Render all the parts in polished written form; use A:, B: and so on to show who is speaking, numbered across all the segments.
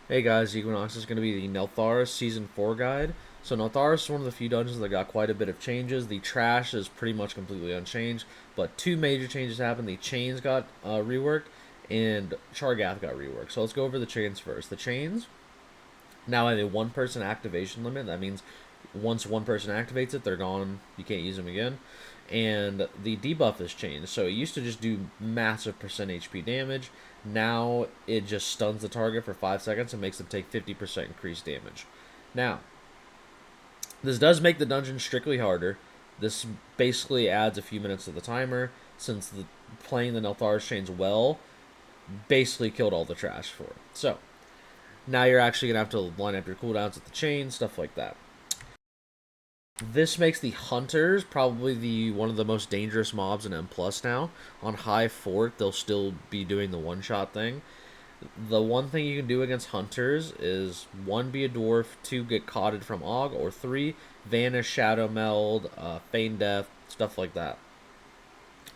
A: Hey guys, Equinox is going to be the Neltharus Season 4 guide. So Neltharus is one of the few dungeons that got quite a bit of changes. The trash is pretty much completely unchanged, but two major changes happened. The chains got reworked, and Chargath got reworked. So let's go over the chains first. The chains now have a one-person activation limit. That means once one person activates it, they're gone. You can't use them again. And the debuff has changed. So it used to just do massive percent HP damage. Now it just stuns the target for 5 seconds and makes them take 50% increased damage. Now, this does make the dungeon strictly harder. This basically adds a few minutes to the timer, since playing the Neltharus chains well basically killed all the trash for it. So, now you're actually going to have to line up your cooldowns with the chain, stuff like that. This makes the hunters probably the one of the most dangerous mobs in M plus now. On high fort, they'll still be doing the one shot thing. The one thing you can do against hunters is one, be a dwarf, two, get cotted from Og, or three, vanish, shadow meld, feign death, stuff like that.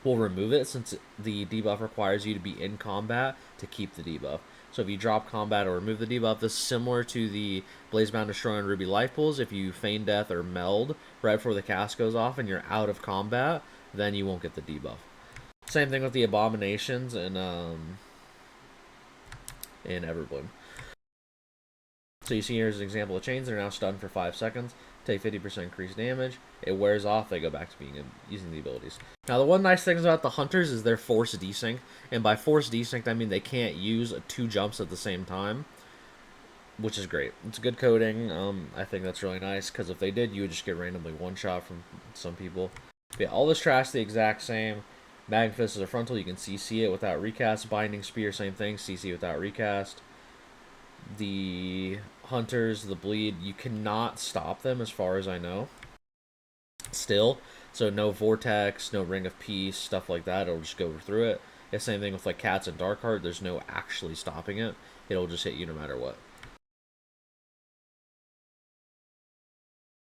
A: We'll remove it since the debuff requires you to be in combat to keep the debuff. So if you drop combat or remove the debuff, this is similar to the Blazebound Destroyer and Ruby Life Pools. If you feign death or meld right before the cast goes off and you're out of combat, then you won't get the debuff. Same thing with the Abominations in Everbloom. So you see here's an example of chains. They're now stunned for 5 seconds. Take 50% increased damage. It wears off. They go back to being using the abilities. Now the one nice thing about the hunters is they're force desync, and by force desync I mean they can't use two jumps at the same time, which is great. It's good coding. I think that's really nice because if they did, you would just get randomly one shot from some people. But yeah, all this trash the exact same. Magmus is a frontal. You can CC it without recast. Binding spear, same thing. CC without recast. The hunters, the bleed, you cannot stop them as far as I know. Still, so no vortex, no ring of peace, stuff like that. It'll just go through it. The same thing with like cats and Darkheart. There's no actually stopping it. It'll just hit you no matter what.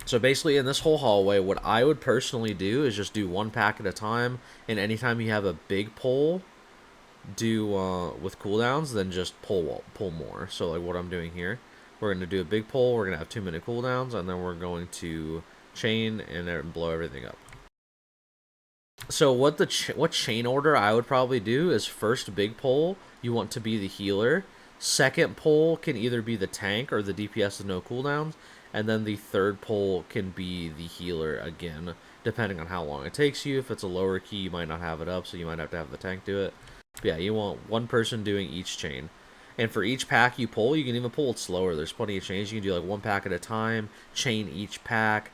A: So basically, in this whole hallway, what I would personally do is just do one pack at a time, and anytime you have a big pull, do with cooldowns, then just pull more. So like what I'm doing here, we're going to do a big pull. We're going to have 2-minute cooldowns, and then we're going to chain and blow everything up. So what what chain order I would probably do is first big pull, you want to be the healer. Second pull can either be the tank or the DPS with no cooldowns, and then the third pull can be the healer again, depending on how long it takes you. If it's a lower key, you might not have it up, so you might have to have the tank do it. But yeah, you want one person doing each chain. And for each pack you pull, you can even pull it slower. There's plenty of chains. You can do like one pack at a time, chain each pack,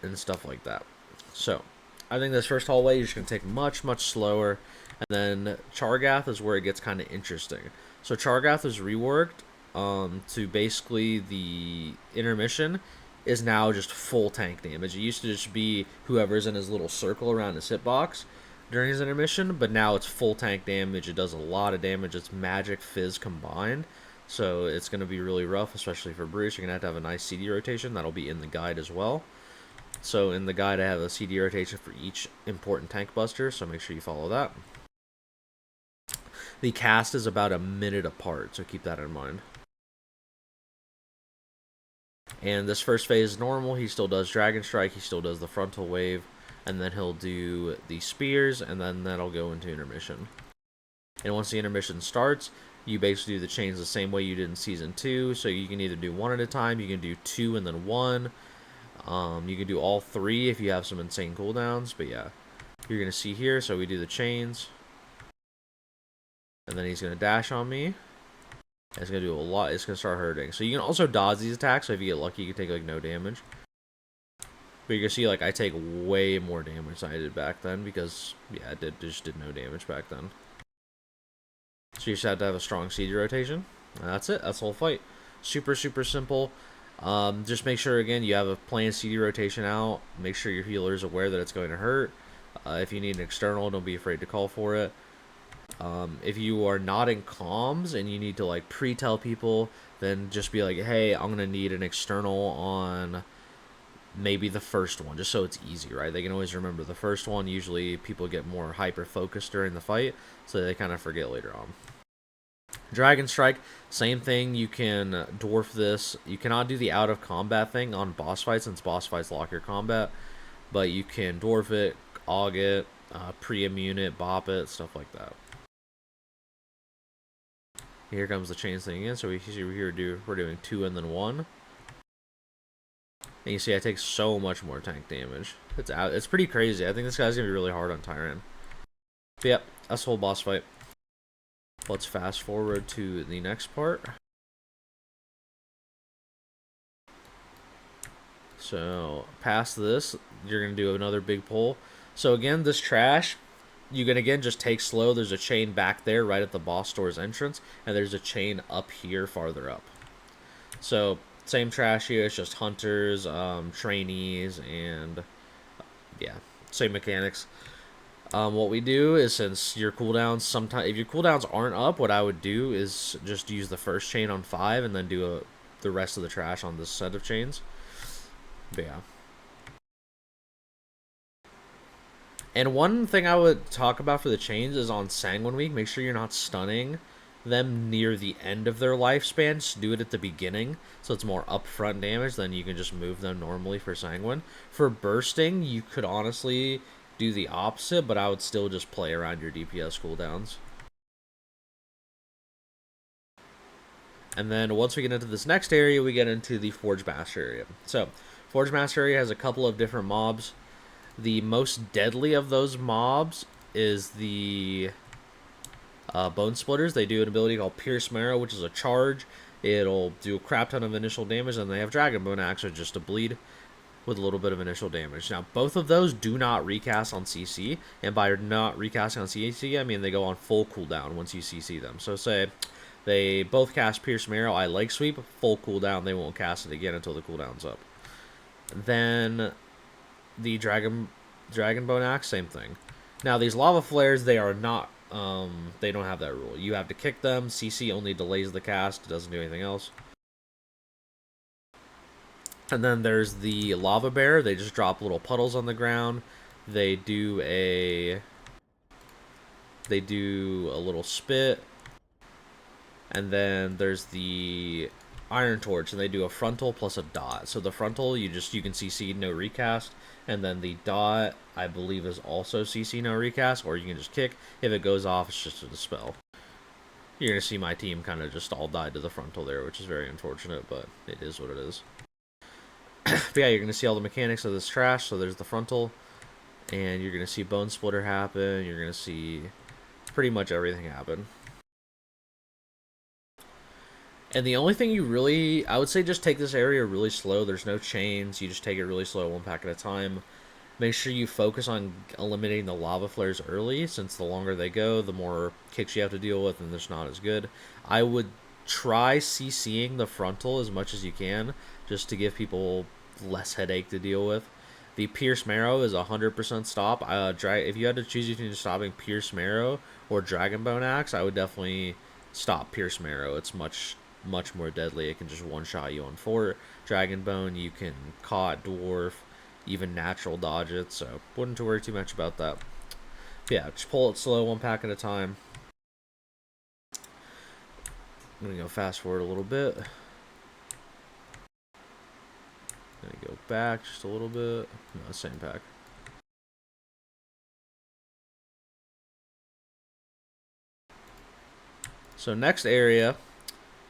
A: and stuff like that. So, I think this first hallway you're just going to take much, much slower. And then Chargath is where it gets kind of interesting. So Chargath is reworked to basically the intermission is now just full tank damage. It used to just be whoever's in his little circle around his hitbox during his intermission, but now it's full tank damage. It does a lot of damage. It's magic fizz combined, so it's going to be really rough, especially for Bruce. You're going to have a nice CD rotation. That'll be in the guide as well. So in the guide, I have a CD rotation for each important tank buster, so make sure you follow that. The cast is about a minute apart, so keep that in mind. And this first phase is normal. He still does Dragon Strike. He still does the frontal wave. And then he'll do the spears, and then that'll go into intermission. And once the intermission starts, you basically do the chains the same way you did in Season 2. So you can either do one at a time, you can do two and then one. You can do all three if you have some insane cooldowns. But yeah, you're going to see here. So we do the chains. And then he's going to dash on me. It's going to do a lot. It's going to start hurting. So you can also dodge these attacks. So if you get lucky, you can take like no damage. But you can see, like, I take way more damage than I did back then because, yeah, I just did no damage back then. So you just have to have a strong CD rotation. And that's it. That's the whole fight. Super, super simple. Just make sure, again, you have a planned CD rotation out. Make sure your healer is aware that it's going to hurt. If you need an external, don't be afraid to call for it. If you are not in comms and you need to, like, pre-tell people, then just be like, hey, I'm going to need an external on maybe the first one, just so it's easy, right? They can always remember the first one. Usually people get more hyper-focused during the fight, so they kind of forget later on. Dragon Strike, same thing. You can dwarf this. You cannot do the out of combat thing on boss fights since boss fights lock your combat, but you can dwarf it, aug it, pre-immune it, bop it, stuff like that. Here comes the chains thing again. So we see we're doing 2 and then 1. And you see I take so much more tank damage. It's pretty crazy. I think this guy's gonna be really hard on Tyrant. But yep, that's the whole boss fight. Let's fast forward to the next part. So past this, you're gonna do another big pull. So again, this trash, you can again just take slow. There's a chain back there right at the boss store's entrance, and there's a chain up here farther up. So same trash here, it's just hunters, trainees, and yeah, same mechanics. What we do is, since your cooldowns, sometimes if your cooldowns aren't up, what I would do is just use the first chain on 5 and then do the rest of the trash on this set of chains. But yeah. And one thing I would talk about for the chains is on Sanguine Week, make sure you're not stunning them near the end of their lifespan. Just do it at the beginning, so it's more upfront damage. Then you can just move them normally for Sanguine. For bursting, you could honestly do the opposite, but I would still just play around your DPS cooldowns. And then once we get into this next area, we get into the Forgemaster area. So, Forgemaster area has a couple of different mobs. The most deadly of those mobs is the Bone Splitters. They do an ability called Pierce Marrow, which is a charge. It'll do a crap ton of initial damage, and they have Dragon Bone Axe, which is just a bleed with a little bit of initial damage. Now, both of those do not recast on CC, and by not recasting on CC, I mean they go on full cooldown once you CC them. So say they both cast Pierce Marrow, I Leg Sweep, full cooldown, they won't cast it again until the cooldown's up. Then the Dragon Bone Axe, same thing. Now, these Lava Flares, they are not, they don't have that rule. You have to kick them, CC only delays the cast, it doesn't do anything else. And then there's the Lava Bear. They just drop little puddles on the ground. They do a little spit. And then there's the Iron Torch, and they do a frontal plus a dot. So the frontal, you can CC no recast, and then the dot, I believe, is also CC no recast, or you can just kick. If it goes off, it's just a dispel. You're gonna see my team kind of just all died to the frontal there, which is very unfortunate, but it is what it is. But yeah, you're going to see all the mechanics of this trash. So there's the frontal, and you're going to see Bone Splitter happen. You're going to see pretty much everything happen. And the only thing I would say just take this area really slow. There's no chains. You just take it really slow, 1 pack at a time. Make sure you focus on eliminating the lava flares early, since the longer they go, the more kicks you have to deal with, and it's not as good. I would try CCing the frontal as much as you can, just to give people less headache to deal with. The Pierce Marrow is 100% stop. If you had to choose between stopping Pierce Marrow or Dragon Bone Axe, I would definitely stop Pierce Marrow. It's much more deadly. It can just one-shot you on fort. Dragon Bone, you can caught, dwarf, even natural dodge it, so wouldn't worry too much about that. But yeah, just pull it slow, 1 pack at a time. I'm gonna go fast forward a little bit. Gonna go back just a little bit. No, same pack. So next area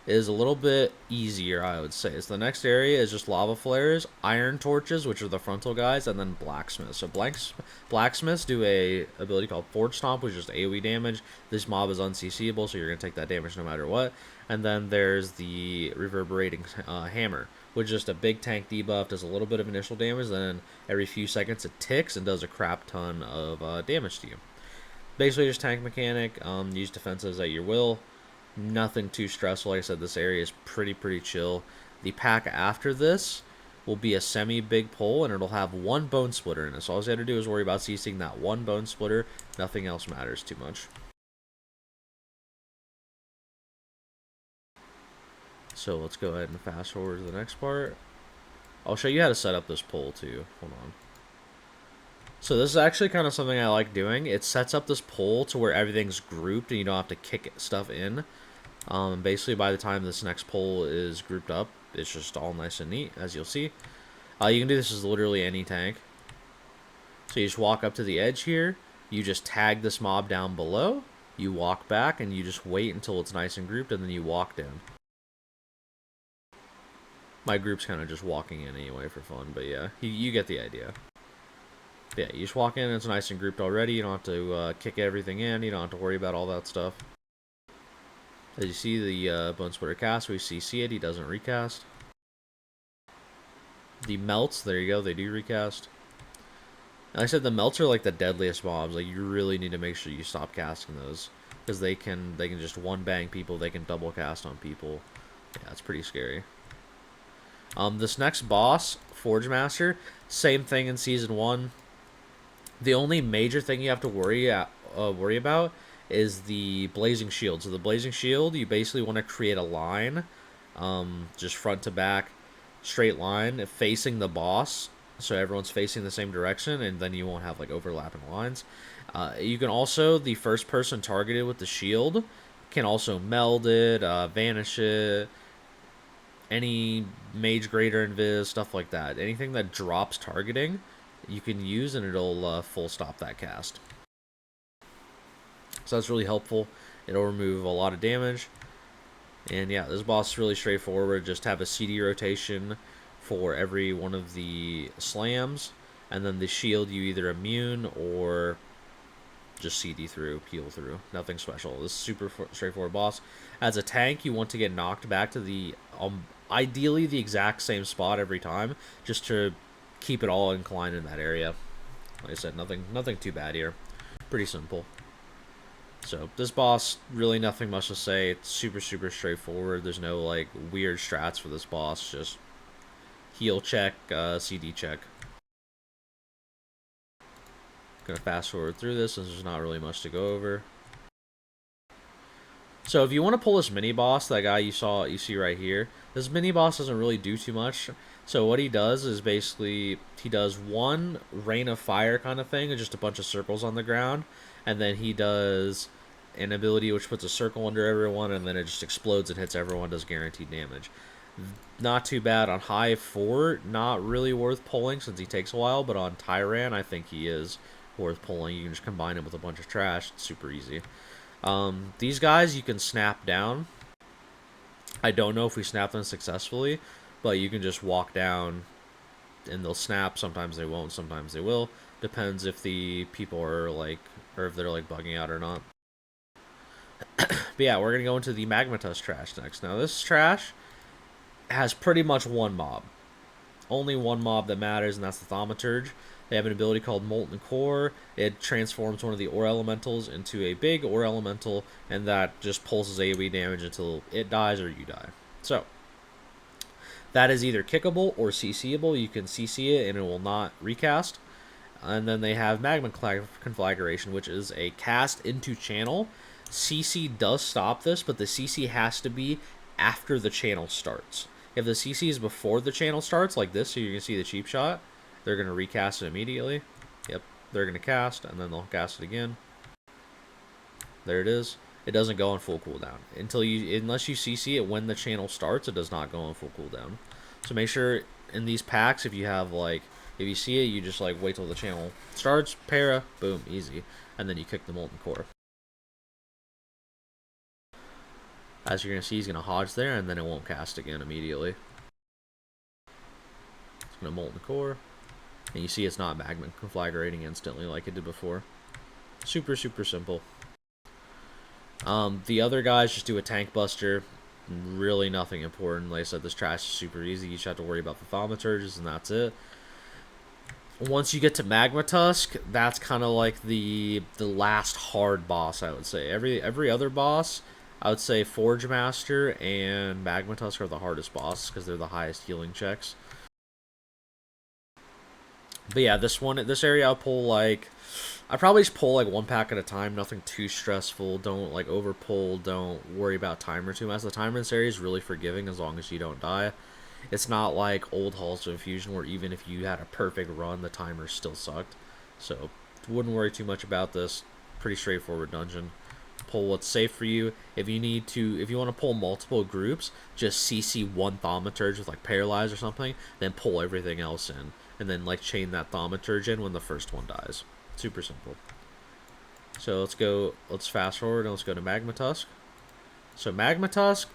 A: is a little bit easier, I would say. So the next area is just lava flares, iron torches, which are the frontal guys, and then blacksmiths. So blacksmiths do a ability called Forge Stomp, which is AoE damage. This mob is unCCable, so you're gonna take that damage no matter what. And then there's the reverberating hammer, which is just a big tank debuff, does a little bit of initial damage, then every few seconds it ticks and does a crap ton of damage to you. Basically just tank mechanic, use defenses at your will. Nothing too stressful. Like I said, this area is pretty chill. The pack after this will be a semi-big pull, and it'll have 1 Bone Splitter in it. So all you have to do is worry about CCing that 1 Bone Splitter. Nothing else matters too much. So let's go ahead and fast forward to the next part. I'll show you how to set up this pull too. Hold on. So this is actually kind of something I like doing. It sets up this pull to where everything's grouped and you don't have to kick stuff in. Basically, by the time this next pole is grouped up, it's just all nice and neat, as you'll see. You can do this as literally any tank. So you just walk up to the edge here, you just tag this mob down below, you walk back, and you just wait until it's nice and grouped, and then you walk down. My group's kind of just walking in anyway for fun, but yeah, you get the idea. Yeah, you just walk in, it's nice and grouped already, you don't have to kick everything in, you don't have to worry about all that stuff. As you see, the Bone Splitter cast, we CC it, he doesn't recast. The melts, there you go, they do recast. And like I said, the melts are like the deadliest mobs. Like, you really need to make sure you stop casting those, because they can just one bang people, they can double cast on people. Yeah, it's pretty scary. This next boss, Forgemaster, same thing in Season 1. The only major thing you have to worry about is the Blazing Shield. So the Blazing Shield, you basically want to create a line, just front to back, straight line, facing the boss, so everyone's facing the same direction, and then you won't have like overlapping lines. You can also, the first person targeted with the shield can also meld it, vanish it, any mage greater invis, stuff like that. Anything that drops targeting, you can use, and it'll full stop that cast. So that's really helpful. It'll remove a lot of damage. And yeah, this boss is really straightforward. Just have a CD rotation for every one of the slams, and then the shield you either immune or just CD through, peel through. Nothing special. This is super straightforward boss. As a tank, you want to get knocked back to the ideally the exact same spot every time, just to keep it all inclined in that area. Like I said, nothing too bad here. Pretty simple. So this boss, really nothing much to say. It's super straightforward. There's no like weird strats for this boss. Just heal check, CD check. Gonna fast forward through this since there's not really much to go over. So if you want to pull this mini boss, that guy you see right here, this mini boss doesn't really do too much. So what he does is basically he does one rain of fire kind of thing, and just a bunch of circles on the ground, and then he does an ability which puts a circle under everyone, and then it just explodes and hits everyone, does guaranteed damage. Not too bad on high 4, not really worth pulling since he takes a while, but on Tyran I think he is worth pulling. You can just combine him with a bunch of trash, it's super easy. These guys you can snap down. I don't know if we snap them successfully, but you can just walk down and they'll snap. Sometimes they won't, sometimes they will. Depends if the people are like, or if they're like bugging out or not. But yeah, we're gonna go into the Magmus trash next. Now this trash has pretty much one mob. Only one mob that matters, and that's the Thaumaturge. They have an ability called Molten Core. It transforms one of the ore elementals into a big ore elemental, and that just pulses AoE damage until it dies or you die. So, that is either kickable or CCable. You can CC it and it will not recast. And then they have Magma Conflagration, which is a cast into channel. CC does stop this, but the CC has to be after the channel starts. If the CC is before the channel starts, like this, so you can see the cheap shot, they're going to recast it immediately. Yep, they're going to cast, and then they'll cast it again. There it is. It doesn't go on full cooldown. Unless you CC it when the channel starts, it does not go on full cooldown. So make sure in these packs, if you have like, if you see it, you just like wait till the channel starts, para, boom, easy. And then you kick the Molten Core. As you're going to see, he's going to hodge there, and then it won't cast again immediately. It's going to Molten Core. And you see it's not Magma Conflagrating instantly like it did before. Super simple. The other guys just do a Tank Buster. Really nothing important. Like I said, this trash is super easy. You just have to worry about the Thaumaturges, and that's it. Once you get to Magma Tusk, that's kind of like the last hard boss, I would say. Every other boss, I would say Forgemaster and Magma Tusk are the hardest bosses because they're the highest healing checks. But yeah, this area I'll pull like, I probably just pull like one pack at a time, nothing too stressful. Don't like over pull, don't worry about timer too much. The timer in this area is really forgiving as long as you don't die. It's not like old Halls of Infusion where even if you had a perfect run, the timer still sucked. So wouldn't worry too much about this. Pretty straightforward dungeon. pull what's safe for you. If you want to pull multiple groups, just CC one Thaumaturge with like Paralyze or something, then pull everything else in, and then like chain that Thaumaturge in when the first one dies. Super simple. So let's fast forward and let's go to Magma Tusk. So Magma Tusk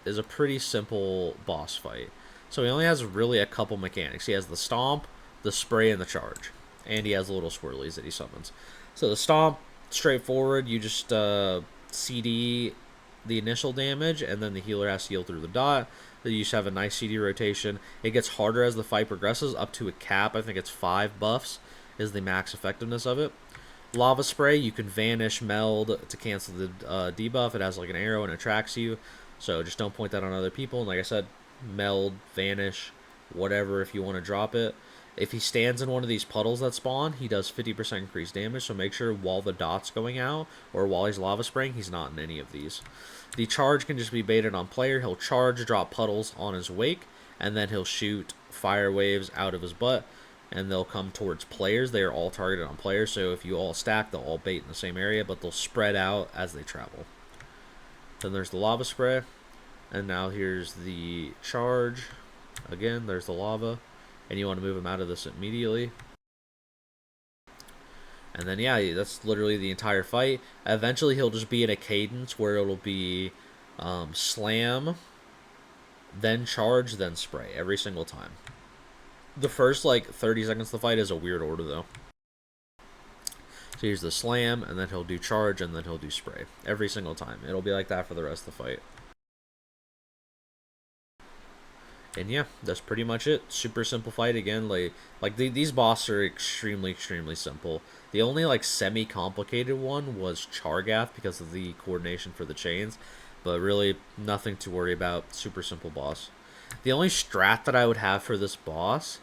A: is a pretty simple boss fight. So he only has really a couple mechanics. He has the Stomp, the Spray, and the Charge. And he has little swirlies that he summons. So the Stomp, straightforward. You just CD the initial damage, and then the healer has to heal through the dot. You just have a nice CD rotation. It gets harder as the fight progresses, up to a cap. I think it's 5 buffs is the max effectiveness of it. Lava Spray, you can vanish, meld to cancel the debuff. It has like an arrow and it tracks you. So just don't point that on other people. And like I said, meld, vanish, whatever if you want to drop it. If he stands in one of these puddles that spawn, he does 50% increased damage. So make sure while the dot's going out or while he's lava spraying, he's not in any of these. The charge can just be baited on player. He'll charge, drop puddles on his wake, and then he'll shoot fire waves out of his butt. And they'll come towards players. They are all targeted on players, so if you all stack, they'll all bait in the same area, but they'll spread out as they travel. Then there's the lava spray, and now here's the charge. Again, there's the lava, and you want to move him out of this immediately. And then, yeah, that's literally the entire fight. Eventually, he'll just be in a cadence where it'll be slam, then charge, then spray every single time. The first, like, 30 seconds of the fight is a weird order, though. So here's the slam, and then he'll do charge, and then he'll do spray. Every single time. It'll be like that for the rest of the fight. And yeah, that's pretty much it. Super simple fight again. These bosses are extremely, extremely simple. The only, like, semi-complicated one was Chargath because of the coordination for the chains. But really, nothing to worry about. Super simple boss. The only strat that I would have for this boss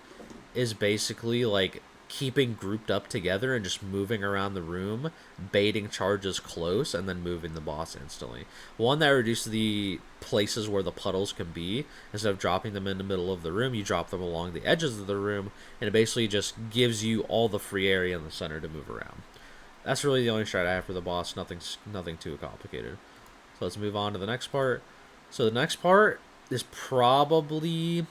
A: is basically like keeping grouped up together and just moving around the room, baiting charges close, and then moving the boss instantly. One that reduces the places where the puddles can be. Instead of dropping them in the middle of the room, you drop them along the edges of the room, and it basically just gives you all the free area in the center to move around. That's really the only strat I have for the boss. Nothing too complicated. So let's move on to the next part. So the next part is probably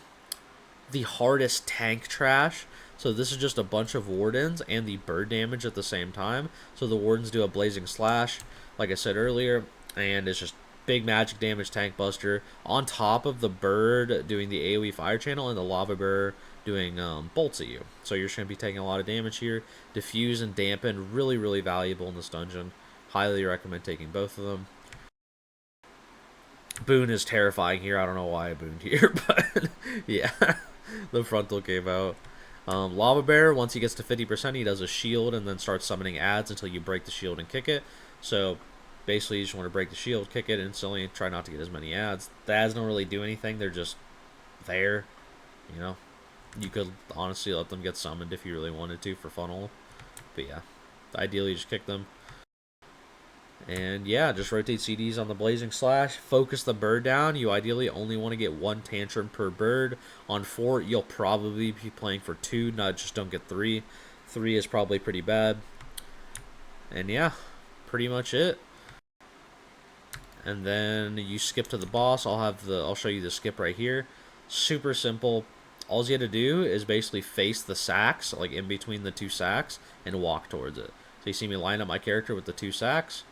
A: the hardest tank trash. So this is just a bunch of wardens and the bird damage at the same time. So the wardens do a blazing slash, like I said earlier, and it's just big magic damage tank buster on top of the bird doing the AoE fire channel and the lava bear doing bolts at you. So you're just going to be taking a lot of damage here. Diffuse and dampen, really, really valuable in this dungeon. Highly recommend taking both of them. Boon is terrifying here. I don't know why I booned here, but yeah, the frontal came out. Lava Bear, once he gets to 50%, he does a shield and then starts summoning ads until you break the shield and kick it. So basically, you just want to break the shield, kick it instantly, and try not to get as many ads. The ads don't really do anything. They're just there, you know. You could honestly let them get summoned if you really wanted to for funnel. But yeah, ideally, just kick them. And yeah, just rotate CDs on the blazing slash. Focus the bird down. You ideally only want to get 1 tantrum per bird. On 4, you'll probably be playing for 2. Just don't get 3. 3 is probably pretty bad. And yeah, pretty much it. And then you skip to the boss. I'll show you the skip right here. Super simple. All you have to do is basically face the sacks, like in between the 2 sacks, and walk towards it. So you see me line up my character with the 2 sacks.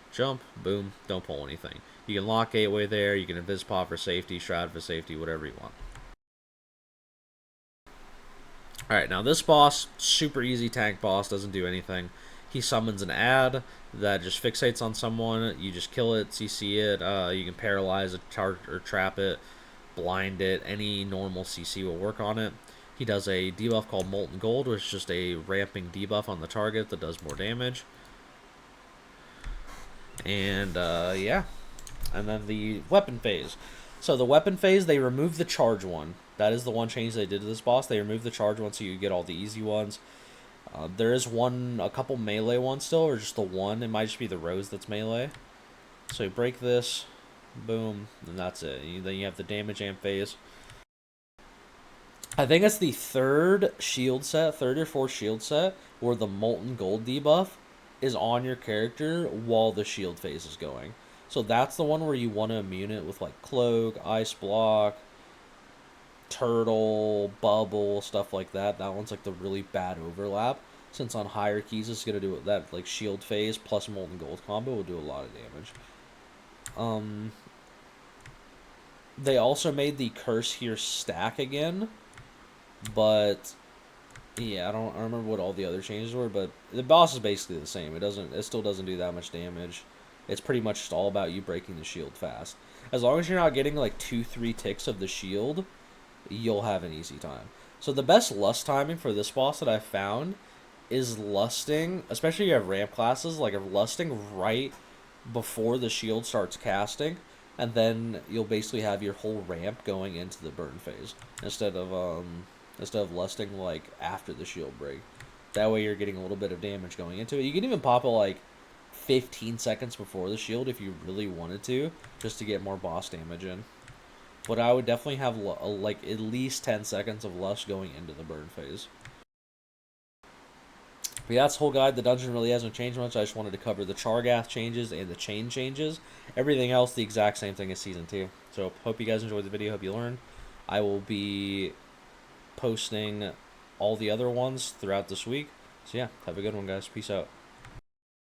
A: Jump, boom, don't pull anything. You can lock gateway there, you can invis-pop for safety, shroud for safety, whatever you want. Alright, now this boss, super easy tank boss, doesn't do anything. He summons an ad that just fixates on someone, you just kill it, CC it, you can paralyze it, charge or trap it, blind it, any normal CC will work on it. He does a debuff called Molten Gold, which is just a ramping debuff on the target that does more damage. And yeah, and then the weapon phase. So the weapon phase, they remove the charge one. That is the one change they did to this boss. They removed the charge one so you get all the easy ones. There is a couple melee ones still, or just the one. It might just be the rose that's melee. So you break this, boom, and that's it. Then you have the damage amp phase. I think it's the third or fourth shield set where the Molten Gold debuff is on your character while the shield phase is going. So that's the one where you want to immune it with like cloak, ice block, turtle, bubble, stuff like that. That one's like the really bad overlap. Since on higher keys it's gonna do that like shield phase plus molten gold combo will do a lot of damage. They also made the curse here stack again, but yeah, I don't remember what all the other changes were, but the boss is basically the same. It still doesn't do that much damage. It's pretty much just all about you breaking the shield fast. As long as you're not getting like 2-3 ticks of the shield, you'll have an easy time. So the best lust timing for this boss that I've found is lusting, especially if you have ramp classes, like lusting right before the shield starts casting, and then you'll basically have your whole ramp going into the burn phase instead of lusting like after the shield break. That way you're getting a little bit of damage going into it. You can even pop it like 15 seconds before the shield if you really wanted to, just to get more boss damage in. But I would definitely have like at least 10 seconds of lust going into the burn phase. But yeah, that's the whole guide. The dungeon really hasn't changed much. I just wanted to cover the Chargath changes and the chain changes. Everything else, the exact same thing as Season 2. So, hope you guys enjoyed the video. Hope you learned. I will be posting all the other ones throughout this week. So yeah, have a good one, guys. Peace out.